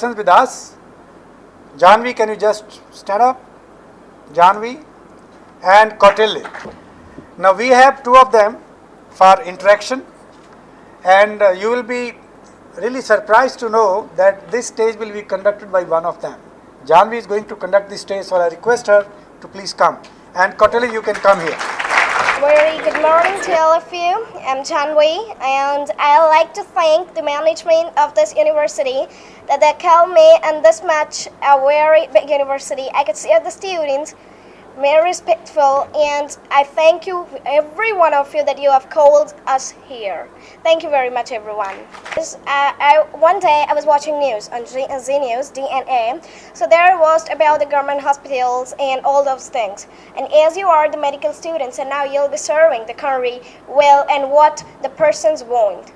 persons with us. Janvi, can you just stand up? Janvi and Kautilya. Now we have two of them for interaction, and you will be really surprised to know that this stage will be conducted by one of them. Janvi is going to conduct this stage, so I request her to please come. And Kautilya, you can come here. Very good morning to all of you. I'm Janvi, and I'd like to thank the management of this university that they called me in this much a very big university. I could see the students very respectful, and I thank you, every one of you, that you have called us here. Thank you very much, everyone. One day I was watching news on Z News, DNA. So there was about the government hospitals and all those things. And as you are the medical students, and now you'll be serving the country well and what the persons want.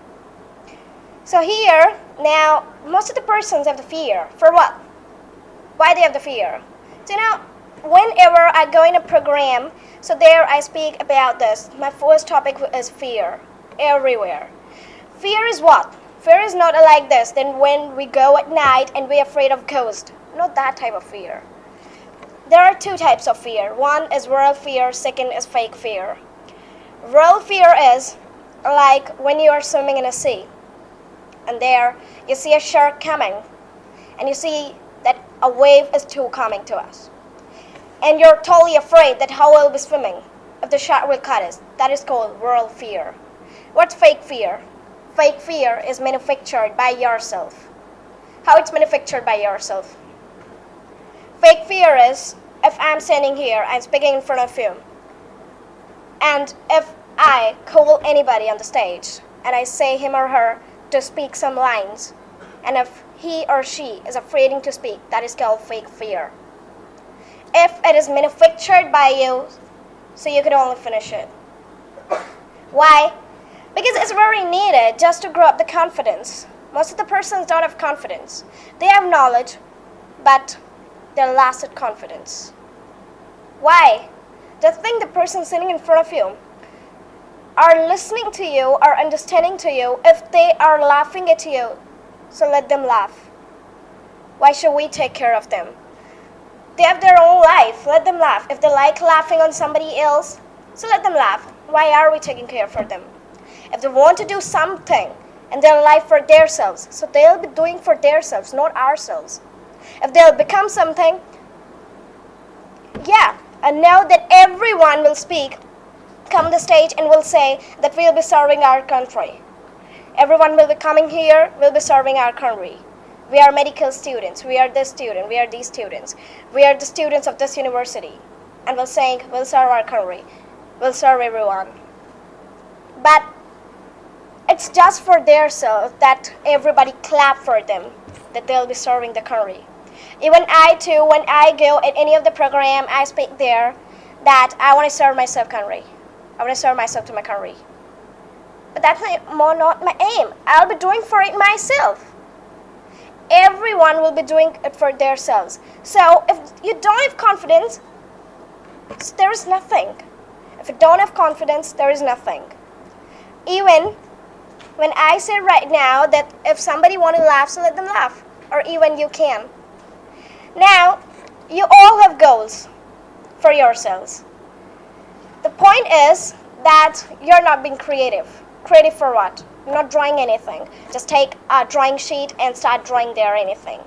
So here, now, most of the persons have the fear. For what? Why they have the fear? So now, whenever I go in a program, so there I speak about this. My first topic is fear, everywhere. Fear is what? Fear is not like this, then when we go at night and we're afraid of ghosts. Not that type of fear. There are two types of fear. One is real fear, second is fake fear. Real fear is like when you are swimming in a sea, and there you see a shark coming, and you see that a wave is too coming to us. And you're totally afraid that how we'll be swimming if the shark will cut us. That is called real fear. What's fake fear? Fake fear is manufactured by yourself. How it's manufactured by yourself? Fake fear is, if I'm standing here, I'm speaking in front of you, and if I call anybody on the stage, and I say him or her to speak some lines, and if he or she is afraid to speak, that is called fake fear. If it is manufactured by you, so you can only finish it. Why? Because it's very needed just to grow up the confidence. Most of the persons don't have confidence. They have knowledge, but they're lost at confidence. Why? Just think the person sitting in front of you are listening to you, are understanding to you. If they are laughing at you, so let them laugh. Why should we take care of them? They have their own life. Let them laugh. If they like laughing on somebody else, so let them laugh. Why are we taking care for them? If they want to do something in their life for themselves, so they'll be doing for themselves, not ourselves. If they'll become something, yeah, and know that everyone will speak, come the stage and will say that we'll be serving our country. Everyone will be coming here, will be serving our country. We are medical students, we are this student, we are these students. We are the students of this university. And we'll say, we'll serve our country, we'll serve everyone. But it's just for their self that everybody clap for them, that they'll be serving the country. Even I too, when I go at any of the program, I speak there that I want to serve myself country. I want to serve myself to my country. But that's not my aim. I'll be doing for it myself. Everyone will be doing it for themselves. So if you don't have confidence, there is nothing. If you don't have confidence, there is nothing. Even when I say right now that if somebody want to laugh, so let them laugh. Or even you can. Now, you all have goals for yourselves. The point is that you're not being creative. Creative for what? You're not drawing anything. Just take a drawing sheet and start drawing there anything.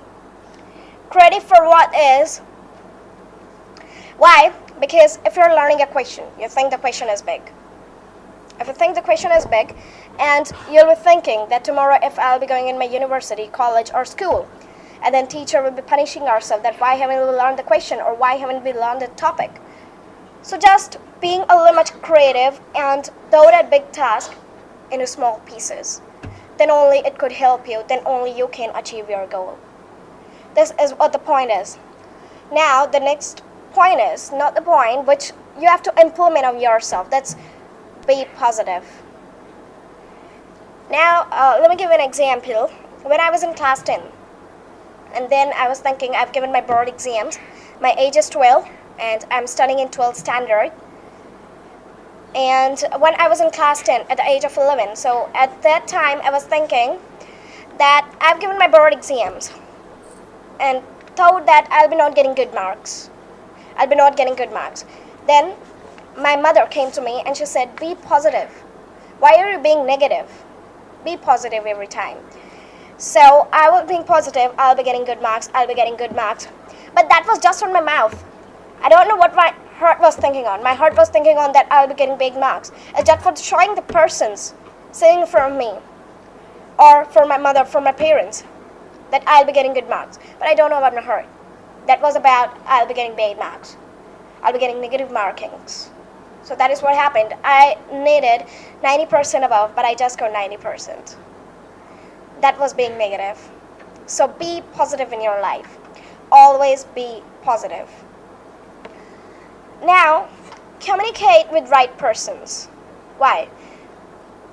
Creative for what is? Why? Because if you're learning a question, you think the question is big. If you think the question is big, and you'll be thinking that tomorrow if I'll be going in my university, college, or school, and then teacher will be punishing ourselves that why haven't we learned the question or why haven't we learned the topic. So just being a little much creative and do that big task into small pieces. Then only it could help you, then only you can achieve your goal. This is what the point is. Now the next point is not the point which you have to implement on yourself. That's be positive. Now let me give an example. When I was in class 10, and then I was thinking I've given my board exams. My age is 12 and I'm studying in 12th standard. And when I was in class 10 at the age of 11, so at that time I was thinking that I've given my board exams. and thought that I'll be not getting good marks. I'll be not getting good marks. Then my mother came to me and she said, be positive. Why are you being negative? Be positive every time. So I was being positive, I'll be getting good marks, I'll be getting good marks. But that was just on my mouth. I don't know what my heart was thinking on. My heart was thinking on that I'll be getting big marks. It's just for showing the persons sitting in front of me, or for my mother, for my parents, that I'll be getting good marks. But I don't know about my heart. That was about I'll be getting bad marks. I'll be getting negative markings. So that is what happened. I needed 90% above, but I just got 90%. That was being negative. So be positive in your life. Always be positive. Now, communicate with right persons. Why?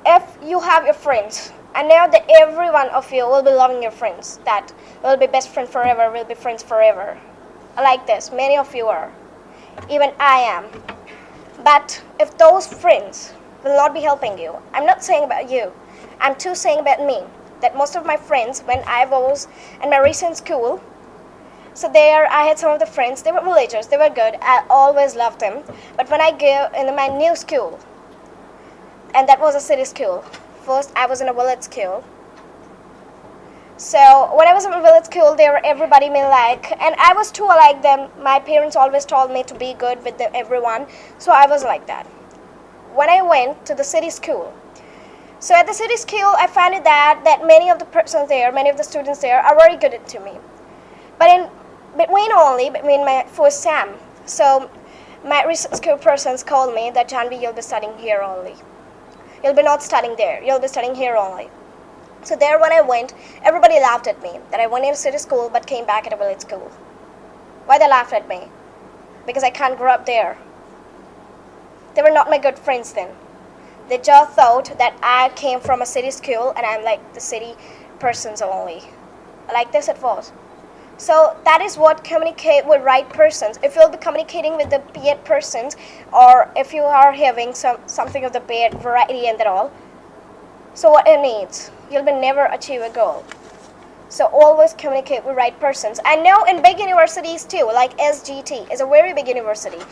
If you have your friends, I know that every one of you will be loving your friends, that will be best friend forever, will be friends forever. I like this. Many of you are. Even I am. But if those friends will not be helping you, I'm not saying about you, I'm too saying about me, that most of my friends, when I was in my recent school, so there I had some of the friends, they were villagers, they were good, I always loved them. But when I go in my new school, and that was a city school, first I was in a village school. So when I was in a village school, they were everybody me like, and I was too like them. My parents always told me to be good with everyone, so I was like that. When I went to the city school, so at the city school, I found it that many of the persons there, many of the students there are very good to me. But between my first Sam, so my recent school persons called me that Janvi, you'll be studying here only. You'll be not studying there, you'll be studying here only. So there when I went, everybody laughed at me that I went in a city school but came back at a village school. Why they laughed at me? Because I can't grow up there. They were not my good friends then. They just thought that I came from a city school and I'm like the city persons only. Like this it was. So that is what communicate with right persons. If you'll be communicating with the bad persons, or if you are having something of the bad variety and that all, so what it needs, you'll be never achieve a goal. So always communicate with right persons. I know in big universities too, like SGT is a very big university.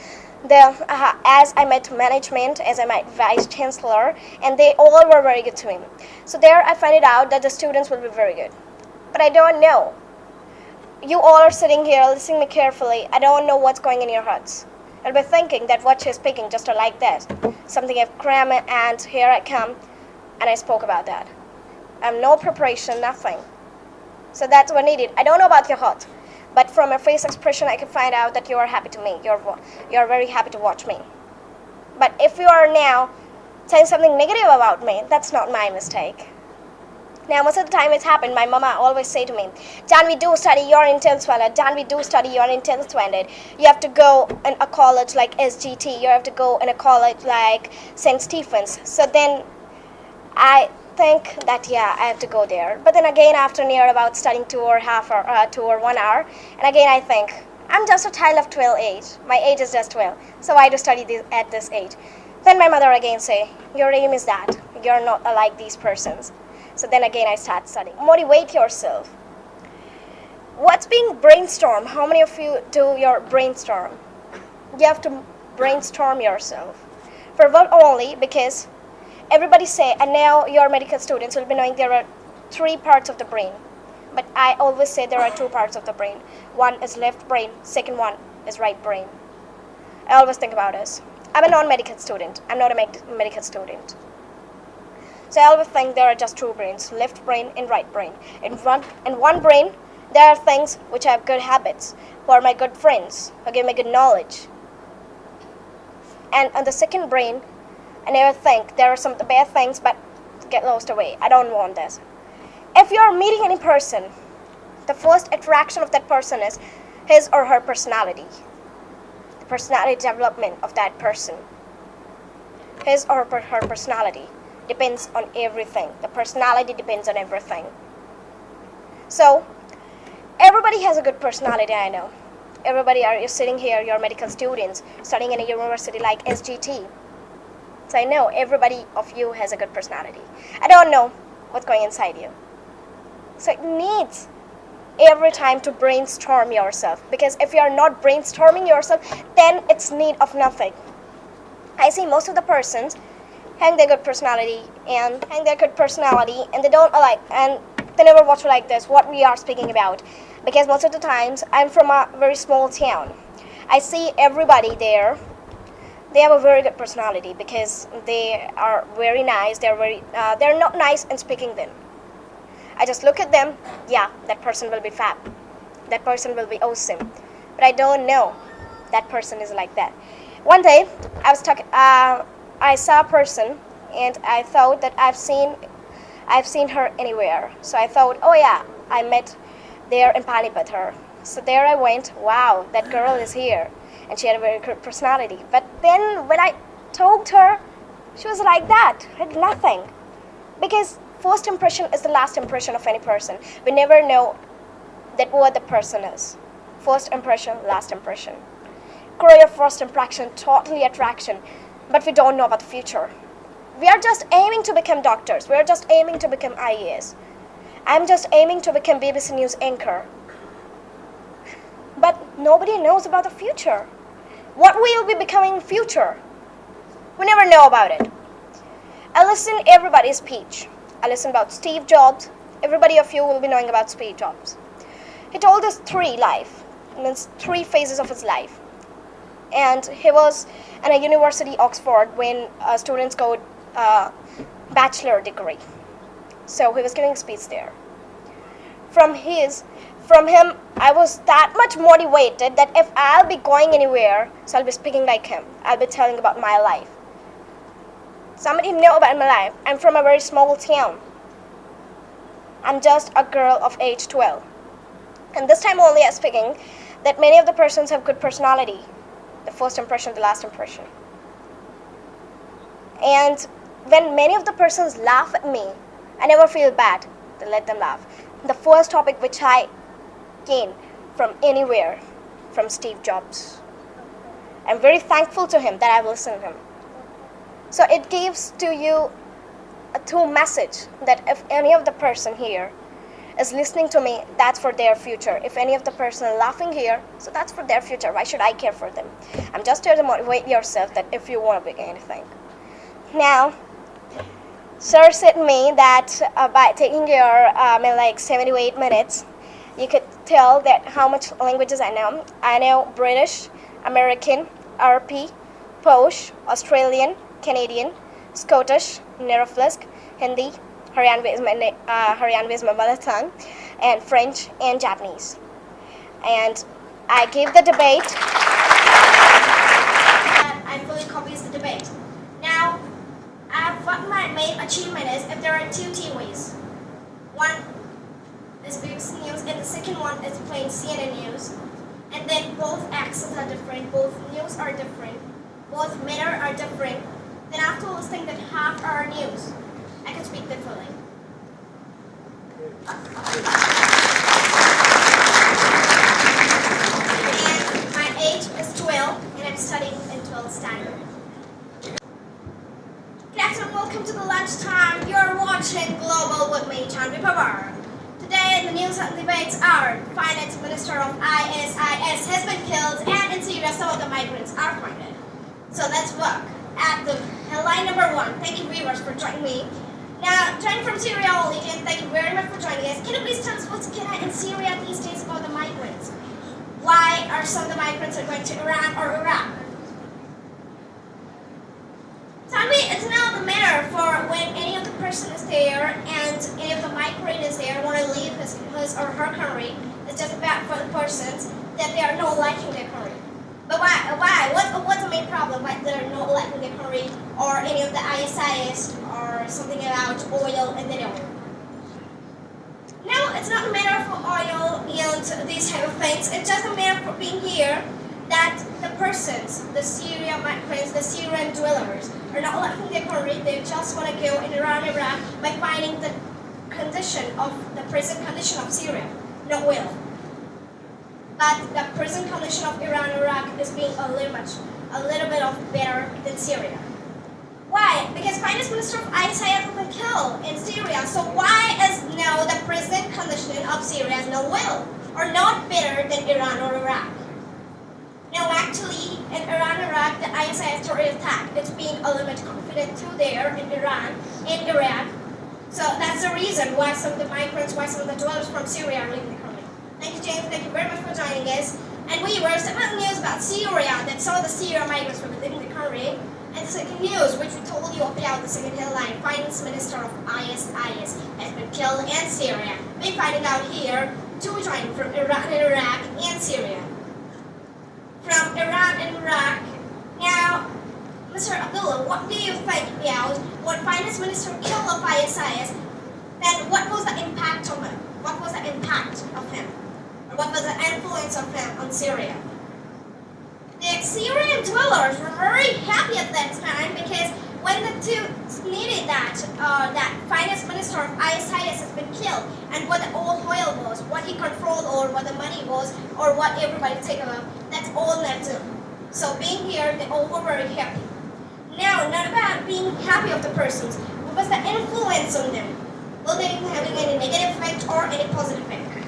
As I met management, as I met vice chancellor, and they all were very good to me. So there I find it out that the students will be very good. But I don't know. You all are sitting here listening to me carefully. I don't know what's going in your hearts. You'll be thinking that what she's speaking just like that. Something I've crammed and here I come and I spoke about that. I'm no preparation, nothing. So that's what needed. I don't know about your heart, but from your face expression I can find out that you are happy to me. You're very happy to watch me. But if you are now saying something negative about me, that's not my mistake. Now, most of the time it's happened, my mama always say to me, Janvi, do study, you're in 10th standard. Janvi, do study, you're in 10th standard. You have to go in a college like SGT. You have to go in a college like St. Stephen's. So then I think that, yeah, I have to go there. But then again, after near about studying 2 or 1 hour, and again I think, I'm just a child of 12 age. My age is just 12. So why do study at this age? Then my mother again say, your aim is that. You're not like these persons. So then again I start studying. Motivate yourself. What's being brainstorm? How many of you do your brainstorm? You have to brainstorm yourself. For what only? Because everybody say, and now your medical students will be knowing there are 3 parts of the brain. But I always say there are 2 parts of the brain. One is left brain, second one is right brain. I always think about this. I'm a non-medical student. I'm not a medical student. So I always think there are just 2 brains, left brain and right brain. In one brain, there are things which have good habits, who are my good friends, who give me good knowledge. And on the second brain, I never think there are some bad things, but get lost away. I don't want this. If you're meeting any person, the first attraction of that person is his or her personality. The personality development of that person. His or her personality depends on everything. The personality depends on everything. So, everybody has a good personality, I know. Everybody are sitting here, you're medical students, studying in a university like SGT. So I know everybody of you has a good personality. I don't know what's going inside you. So it needs every time to brainstorm yourself, because if you are not brainstorming yourself, then it's need of nothing. I see most of the persons having their good personality and they don't like, and they never watch like this what we are speaking about, because most of the times I'm from a very small town. I see everybody there, they have a very good personality because they are very nice. They're not nice in speaking then. I just look at them, yeah, that person will be fab, that person will be awesome, but I don't know that person is like that. One day I saw a person and I thought that I've seen her anywhere. So I thought, oh yeah, I met there in Panipat. So there I went, wow, that girl is here, and she had a very good personality. But then when I talked to her, she was like that, had nothing. Because first impression is the last impression of any person. We never know that what the person is. First impression, last impression. Career first impression, totally attraction. But we don't know about the future. We are just aiming to become doctors. We are just aiming to become IAS. I'm just aiming to become BBC News anchor. But nobody knows about the future. What will be becoming in future? We never know about it. I listen everybody's speech. I listen about Steve Jobs. Everybody of you will be knowing about Steve Jobs. He told us three phases of his life. And he was in a university, Oxford, when students got bachelor degree. So he was giving a speech there. From him, I was that much motivated that if I'll be going anywhere, so I'll be speaking like him. I'll be telling about my life. Somebody know about my life. I'm from a very small town. I'm just a girl of age 12. And this time only I'm speaking that many of the persons have good personality. The first impression, the last impression. And when many of the persons laugh at me, I never feel bad to let them laugh. The first topic which I gained from anywhere, from Steve Jobs. I'm very thankful to him that I've listened to him. So it gives to you a two message that if any of the person here is listening to me, that's for their future. If any of the person laughing here, so that's for their future. Why should I care for them? I'm just here to motivate yourself that if you want to be anything. Now, sir said to me that by taking your like 7 to 8 minutes, you could tell that how much languages I know. I know British, American, RP, Polish, Australian, Canadian, Scottish, Neroflisk, Hindi, Haryanvi is my mother tongue, and French and Japanese. And I gave the debate. I fully copies the debate. Now, what my main achievement is if there are two TVs. One is BBC News and the second one is plain CNN News. And then both accents are different, both news are different, both matter are different. Then after listening that half are news, I can speak differently. And my age is 12 and I'm studying in 12th standard. Good afternoon, welcome to the lunchtime. You're watching Global with me, Janvi. Today the news and debates are Finance Minister of ISIS has been killed and in Syria some of the migrants are funded. So let's look at the headline number 1. Thank you viewers for joining me. Now, joining from Syria only, and thank you very much for joining us. Can you please tell us what's going on in Syria these days about the migrants? Why are some of the migrants are going to Iran or Iraq? Tell me, it's not the matter for when any of the person is there and any of the migrant is there want to leave his or her country. It's just about for the persons that they are not liking their country. But why? What's the main problem? Why they're not liking their country or any of the ISIS or something about oil and they don't? No, it's not a matter for oil and these type of things. It's just a matter for being here that the persons, the Syrian migrants, the Syrian dwellers are not liking their country. They just want to go in Iran, Iraq by finding the condition of the present condition of Syria, not oil. But the present condition of Iran, Iraq is being a little bit of better than Syria. Why Why? Because Finance Minister of ISIS has been killed in Syria. So why is now the present condition of Syria is no well or not better than Iran or Iraq? Now actually in Iran and Iraq the ISIS terrorist attack is being a little bit confident too there in Iran and Iraq. So that's the reason why some of the migrants, why some of the dwellers from Syria are leaving the country. Thank you, James. Thank you very much for joining us. And we were some news about Syria that some of the Syrian migrants were leaving the country. And the second news, which we told you about the second headline, Finance Minister of ISIS has been killed in Syria. We're finding out here, two joining from Iran and Iraq and Syria. From Iran and Iraq. Now, Mr. Abdullah, what do you think about when Finance Minister killed of ISIS? Then what was the impact of him? What was the impact of him? Or what was the influence of him on Syria? The Syrian dwellers were very happy at that time because when the two needed that Finance Minister of ISIS has been killed and what the oil was, what he controlled or what the money was or what everybody take about, that's all left to him. So being here, they all were very happy. Now, not about being happy of the persons, what was the influence on them? Will they be having any negative effect or any positive effect?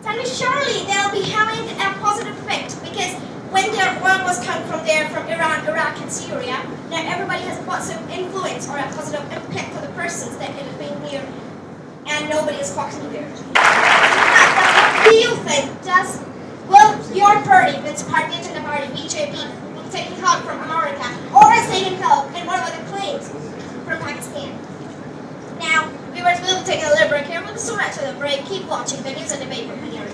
Tell me, surely they'll be having a positive effect because when their oil was coming from there, from Iran, Iraq, and Syria, now everybody has a positive influence or a positive impact on the persons that have been here, and nobody is fucking there. What do you think? Will your party, which party in the party, BJP, will be taking help from America, or is taking help, and what about the claims from Pakistan? Now, viewers, we'll be taking a little break here. We'll be so much of the break. Keep watching the news and debate from here.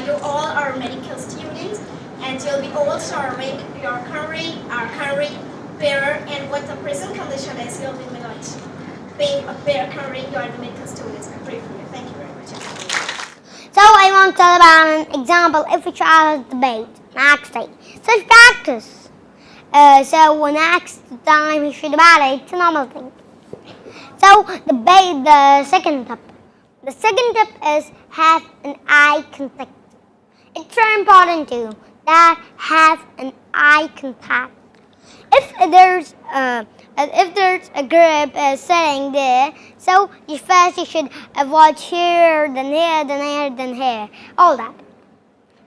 You all are medical students, and you'll be all serving your country, our country, better, and what the present condition is, you'll be being a better country, you are the medical students. I pray for you. Thank you very much. So I want to tell about an example if a child has debate next day. So it's practice. So next time he should debate, it's a normal thing. So debate the second tip. The second tip is have an eye contact. It's very important to that have an eye contact. If there's a group sitting there, so first you should watch here, then here, then here, then here, all that.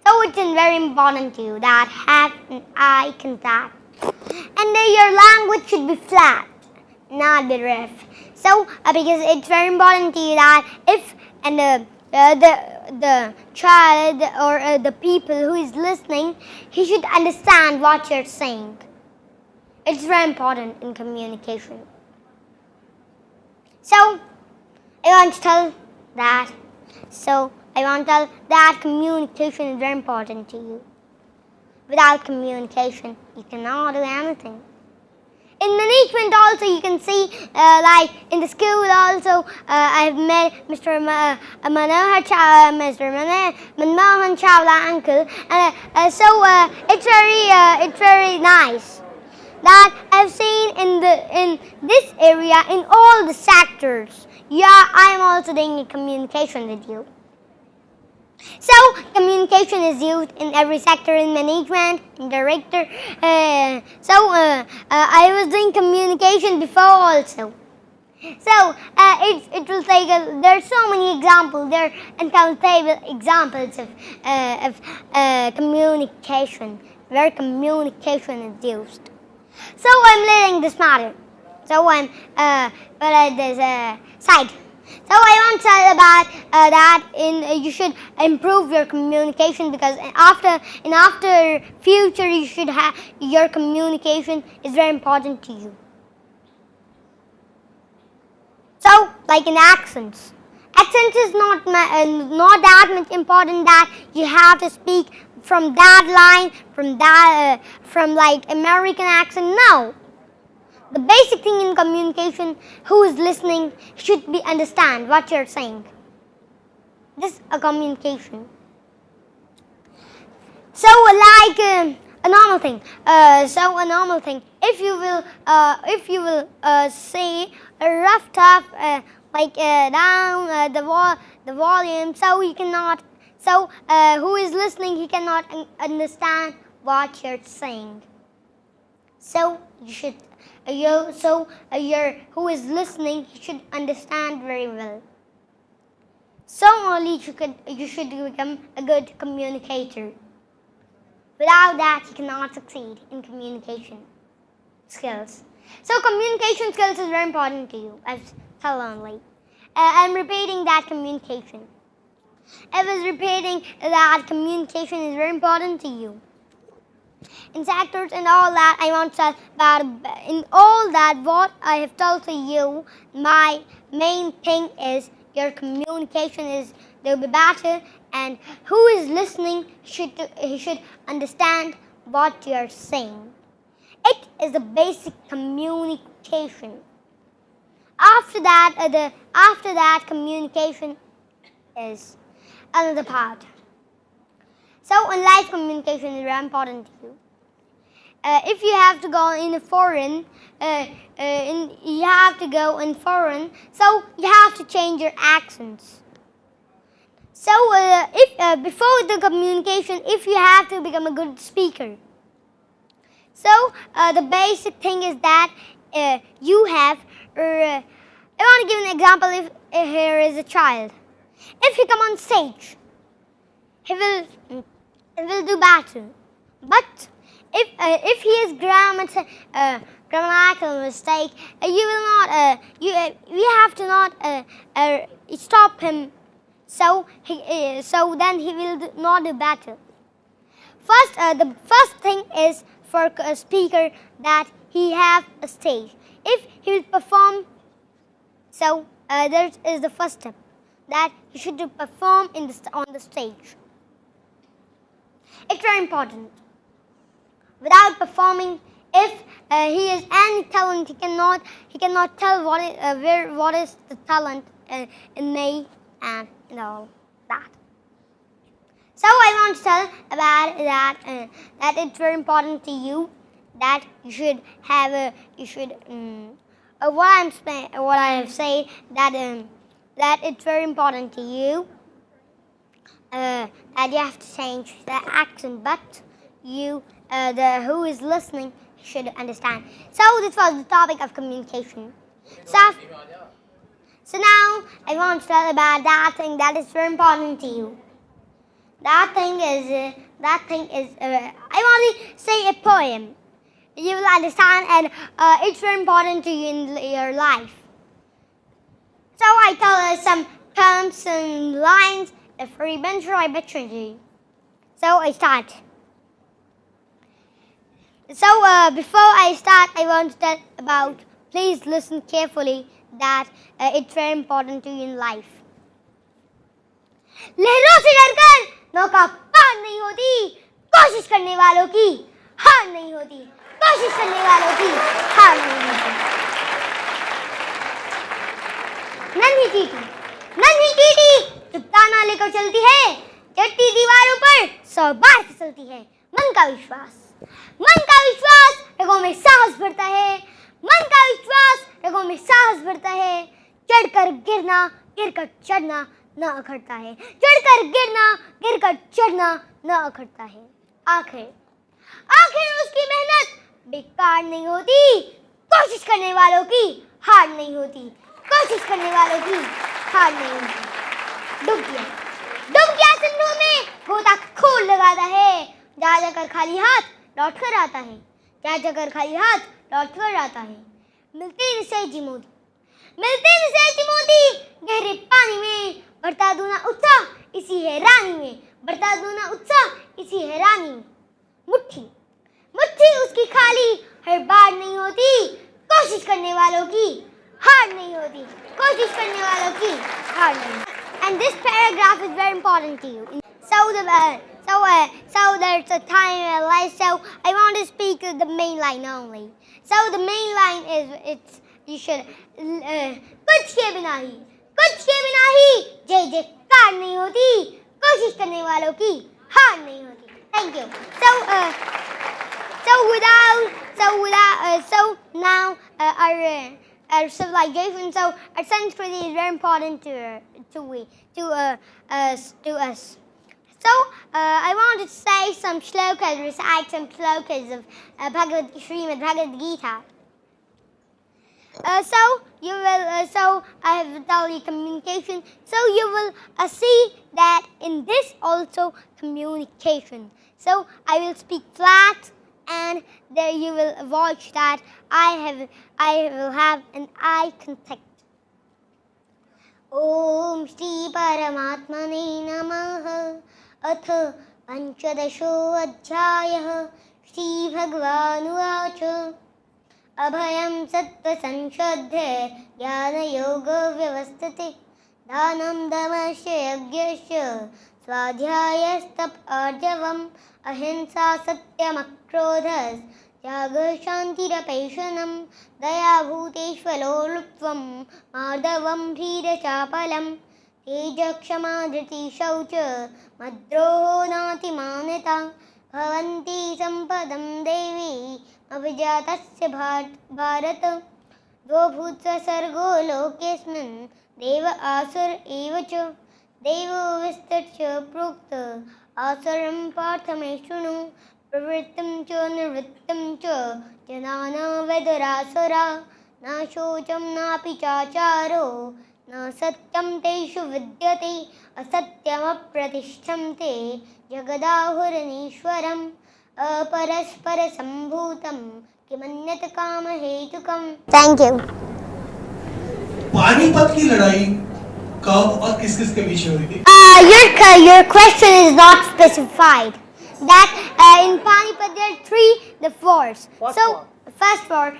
So it's very important to you that have an eye contact. And your language should be flat, not be rough. So because it's very important to you that if the child or the people who is listening, he should understand what you're saying. It's very important in communication. So I want to tell that. Communication is very important to you. Without communication, you cannot do anything. In management also you can see, like in the school also, I've met Mr. Manohar Manmohan Chawla uncle, so it's very nice that I've seen in this area, in all the sectors. Yeah, I'm also doing communication with you. So communication is used in every sector, in management, in director. I was doing communication before also. So it will take. There are so many examples. There are uncountable examples of communication, where communication is used. So I'm leading this matter. So I'm at this side. So I want to tell about that you should improve your communication, because in after future you should have your communication is very important to you. So like in accents is not that much important that you have to speak from that line, from like American accent. No. The basic thing in communication, who is listening should be understand what you're saying. This is a communication. So like a normal thing. If you will say a rough tough down the volume, so you cannot. So who is listening, he cannot understand what you're saying. So you should, who is listening, you should understand very well. So only you should become a good communicator. Without that, you cannot succeed in communication skills. So communication skills is very important to you, as tell only. I'm repeating that communication. I was repeating that communication is very important to you. In sectors and all that, I want to tell about, in all that what I have told to you, my main thing is your communication is to be better, and who is listening he should understand what you are saying. It is the basic communication. After that communication is another part. So in life, communication is very important to you. If you have to go in a foreign, you have to go in foreign, so you have to change your accents. So if before the communication, if you have to become a good speaker, so the basic thing is that you have. I want to give an example. If here is a child, if he come on stage, he will do better. But if he is grammatical mistake, you will not. We have to not stop him. So then he will not do better. First, the first thing is for a speaker that he have a stage. If he will perform, so that is the first step, that he should perform on the stage. It's very important. Without performing, if he has any talent, he cannot tell what is the talent in me and all that. So I want to tell about that that it's very important to you, that you should have what I have said, that it's very important to you, that you have to change the accent, but you who is listening should understand. So this was the topic of communication. So now I want to tell about that thing that is very important to you. That thing is I want to say a poem. You will understand, and it's very important to you in your life. So I tell us some terms and lines. A free bench or I. So I start. So before I start, I want to tell about, please listen carefully, that it's very important to you in life. लहरों से डरकर नौका पार नहीं होती, कोशिश करने वालों की हार नहीं होती, कोशिश करने वालों की हार नहीं होती. नन्ही टीटी जो ताना लेकर चलती है, चट्टी दीवारों पर 100 बार फिसलती है. मन का विश्वास रगों में साहस भरता है, मन का विश्वास रगों में साहस भरता है. चढ़कर गिरना, गिरकर चढ़ना न अखड़ता है, चढ़कर गिरना, गिरकर चढ़ना न अखड़ता है. आखिर उसकी मेहनत बेकार नहीं होती, कोशिश करने वालों की हार नहीं होती, कोशिश करने वालों की हार नहीं होती. डूब गया सिंधु में गोता खोल लगाता है, जा जाकर खाली हाथ लौट कर आता है, जा जाकर खाली हाथ लौट कर आता है. मिलते निसेजी मोती गहरे पानी में, बढ़ता दूना उत्साह इसी हैरानी में, बढ़ता दूना उत्साह इसी हैरानी में. मुट्ठी उसकी खाली हर बार नहीं होती, कोशिश करने वालों की हार नहीं होती, कोशिश करने वालों की हार नहीं. And this paragraph is very important to you. So there's a time like, so I want to speak the main line only. So the main line is you should कुछ के बिना ही जय जयकार नहीं होती, कोशिश करने वालों की हार नहीं होती. Thank you. So now our civilization. So our Sanskrit is very important to us. So I want to say some shlokas, recite some shlokas of Srimad Bhagavad Gita. So I have telecommunication. So you will see that in this also communication. So I will speak flat, and there you will watch that I will have an eye contact. Om Shri Paramatmane Namaha. Ath Panchadasho Adhyayah. Shri Bhagavanuvacha. Abhayam Sattva Sanshadhe Jnana Yoga Vyavasthate Dhanam Damasya Yagyasya Swadhyayastap Arjavam Ahimsa Satyam Akrodhas Tyaga Shantirapeshanam Daya Bhuteshvalo Lupvam Madhavam Dhira Chapalam Teja Kshama Dhriti Shaucha Madroho Nati Manita Bhavanti Sampadam Devi Abhijatasya Bharat Dvobhutva Sargo Lokesman Deva Asur Evacha Devo Vistarcha Prukta Asaram Parthameshunu Pravrittam Cha Nirvittam Cha Janana Vedarasara Na Shocham Napi Chacharo Na Satyam Teshu Vidyate Asatyam Apratishtamte Jagadahuranishwaram Aparaspara Sambhutam Kimanyat Kama Hetukam. Thank you. Panipat की लड़ाई कब और किस किस के बीच में हुई थी? Your question is not specified. That in Panipat there are the wars. So first war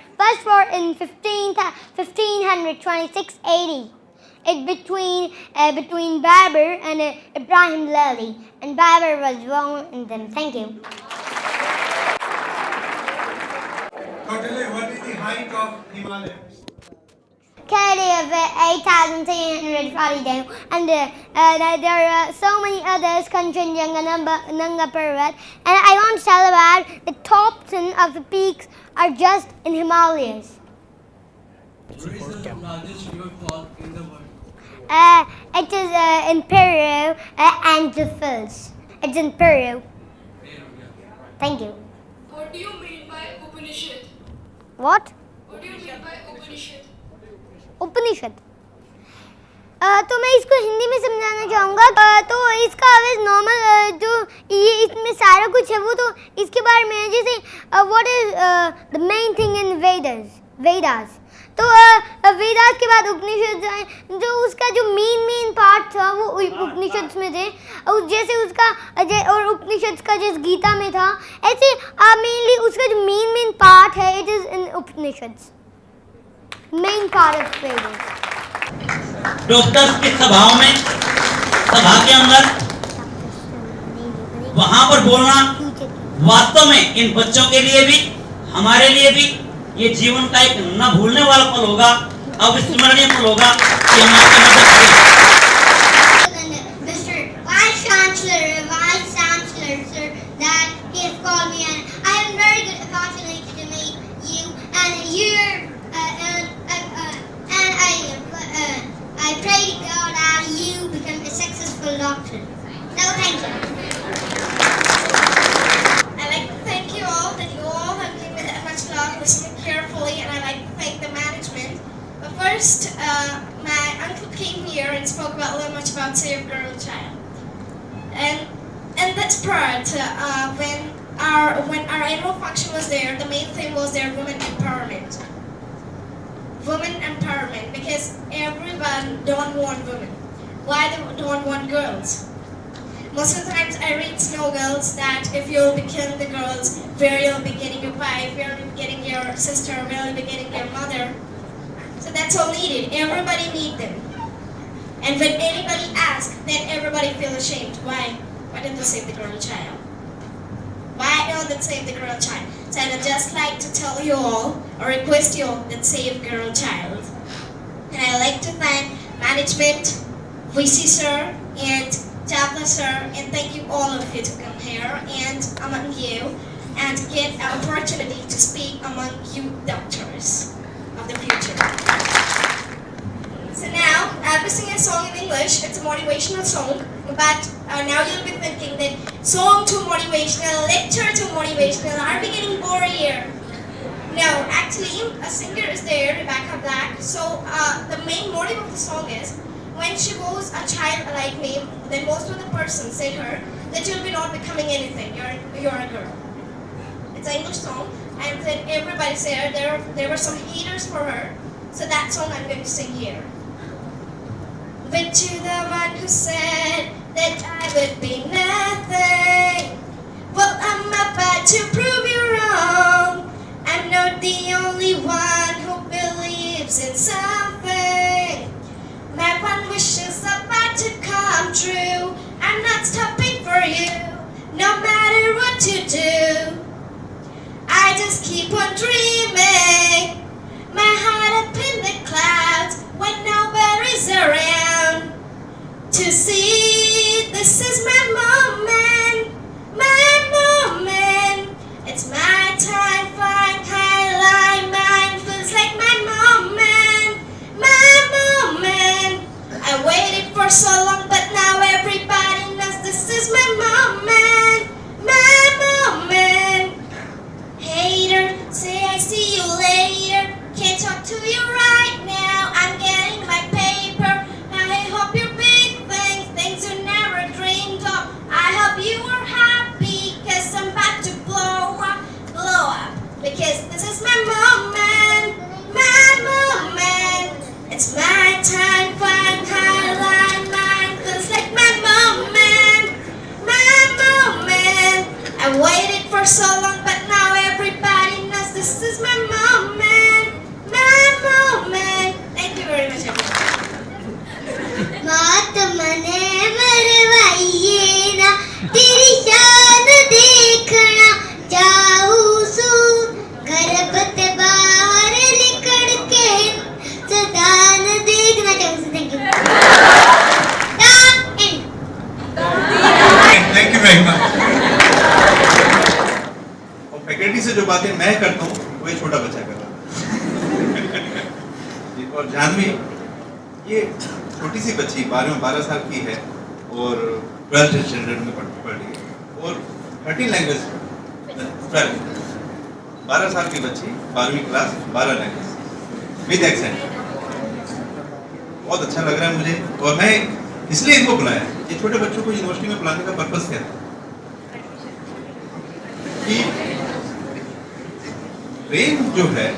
in 1526 AD. It between Babur and Ibrahim Lali, and Babur was wrong in them. Thank you. What is the height of Himalayas? Of 8,340 and there are so many others, Kanchenjunga, Nanga Parvat, and I want to tell about the top 10 of the peaks are just in Himalayas. Where is the largest river fall in the world? It is in Peru, Angel Falls. It's in Peru. Thank you. What do you mean by Upanishad? What? What do you mean by Upanishad? उपनिषद। तो मैं इसको हिंदी में समझाना चाहूँगा। तो इसका Awez normal जो ये इसमें सारा कुछ है वो तो इसके बारे में जैसे what is the main thing in Vedas. तो वेदास के बाद उपनिषद जो उसका जो मेन पार्ट था वो उपनिषद में थे, और जैसे उसका और उपनिषद का जैसे गीता में था, ऐसे मेनली उसका जो मेन पार्ट है it is in Upanishad, main part of Vedas. Doctors की सभाओं में, सभा के अंदर वहां पर बोलना वास्तव में इन बच्चों के लिए भी हमारे लिए भी ये जीवन का एक न भूलने वाला पल होगा, अविस्मरणीय पल होगा कि हम आपकी मदद करें। Mr. Vice Chancellor, sir, that he has called me, and I am very good opportunity to meet you, and I pray to God that you become a successful doctor. So thank you. I'd like to thank you all that you all have given me that much love, listening carefully, and I'd like to thank the management. But first, my uncle came here and spoke about a little much about Save Girl Child. And that's part when our annual function was there, the main thing was their women empowerment. Women empowerment, because everyone don't want women. Why they don't want girls? Most of the times I read slogans that if you'll be killing the girls, where you'll be getting your wife, where you'll be getting your sister, where you'll be getting your mother. So that's all needed. Everybody needs them. And when anybody asks, then everybody feels ashamed. Why? Why don't they save the girl child? Why don't they save the girl child? So I'd just like to tell you all, or request you all, that save girl child. And I'd like to thank management, VC sir, and Tabla sir, and thank you all of you to come here and among you, and get an opportunity to speak among you doctors of the future. So now, I'll be singing a song in English. It's a motivational song, but now you'll be thinking that song too motivational, lecture too motivational. Are we getting bored here? No, actually, a singer is there, Rebecca Black. So the main motive of the song is, when she was a child like me, then most of the persons say her that you'll be not becoming anything. You're a girl. It's an English song, and then everybody said there were some haters for her. So that song I'm going to sing here. But to the one who said that I would be nothing, well, I'm about to prove you wrong. I'm not the only one who believes in something. My one wish is about to come true. I'm not stopping for you, no matter what you do. I just keep on dreaming, my heart up in the clouds when nobody's around to see. This is my moment, my moment. It's my time, flying high, line, mine feels like my moment, my moment. I waited for so long, but now everybody knows this is my moment, my moment. Hater, say I see you later. Can't talk to you right now. I'm getting my paper. I hope you're big things, things you never dreamed of. I hope you are happy, cause I'm about to blow up. Because this is my moment, my moment. It's my time, flying high, line, mine feels like my moment, my moment. I waited for so long, but now everybody knows this is my moment, my moment. Thank you very much, everyone. मात मने मरवाइए ना, तेरी शान देखना चाहूं सू, गर्भत बाहर निकल के सदा न देखना चाहूं सू. Thank you. Thank you very much. और फैकल्टी से जो बातें मैं करता हूँ वो ये छोटा बच्चा कर रहा है. और जानवी ये छोटी सी बच्ची 12 साल की है और 12th स्टैंडर्ड में पढ़ रही है और 13 लैंग्वेज 12 साल की बच्ची 12वीं क्लास 12 लैंग्वेज विद एक्सेंट. बहुत अच्छा लग रहा है मुझे और मैं इसलिए इनको बुलाया. ये छोटे बच्चों को यूनिवर्सिटी में बुलाने का पर्पस क्या है कि ब्रेन जो है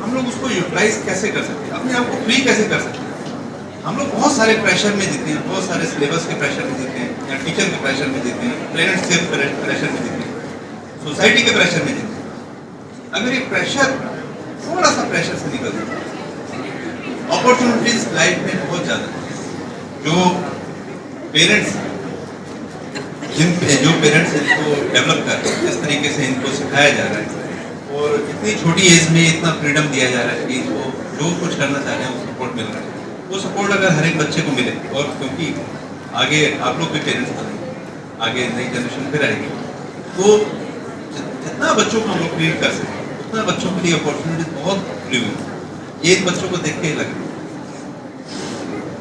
हम लोग उसको यूटिलाइज कैसे कर सकते हैं, अपने आप को फ्री कैसे कर सकते हैं. हम लोग बहुत सारे प्रेशर में जीते हैं, बहुत सारे सिलेबस के प्रेशर में जीते हैं, या टीचर के प्रेशर में जीते हैं, पेरेंट्स के प्रेशर में जीते हैं, सोसाइटी के प्रेशर में जीते हैं. अगर ये प्रेशर थोड़ा सा प्रेशर से निकल जाए, अपॉर्चुनिटीज लाइफ में बहुत ज़्यादा है. जो पेरेंट्स इनको डेवलप कर रहे हैं, जिस तरीके से इनको सिखाया जा रहा है और इतनी छोटी एज में इतना फ्रीडम दिया जा रहा है कि इनको जो कुछ करना चाह रहे हैं वो सपोर्ट मिल रहा है. वो सपोर्ट अगर हर एक बच्चे को मिले, और क्योंकि आगे आप लोग भी पेरेंट्स बनेंगे, आगे नई जनरेशन फिर आएगी, तो जितना बच्चों को हम लोग क्रिएट कर सकें उतना बच्चों के लिए अपॉर्चुनिटीज बहुत खुली हुई है. ये इन बच्चों को देख के ही लगे.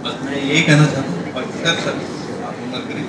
बस मैं यही कहना चाहता हूँ. और सर आप उम्र करें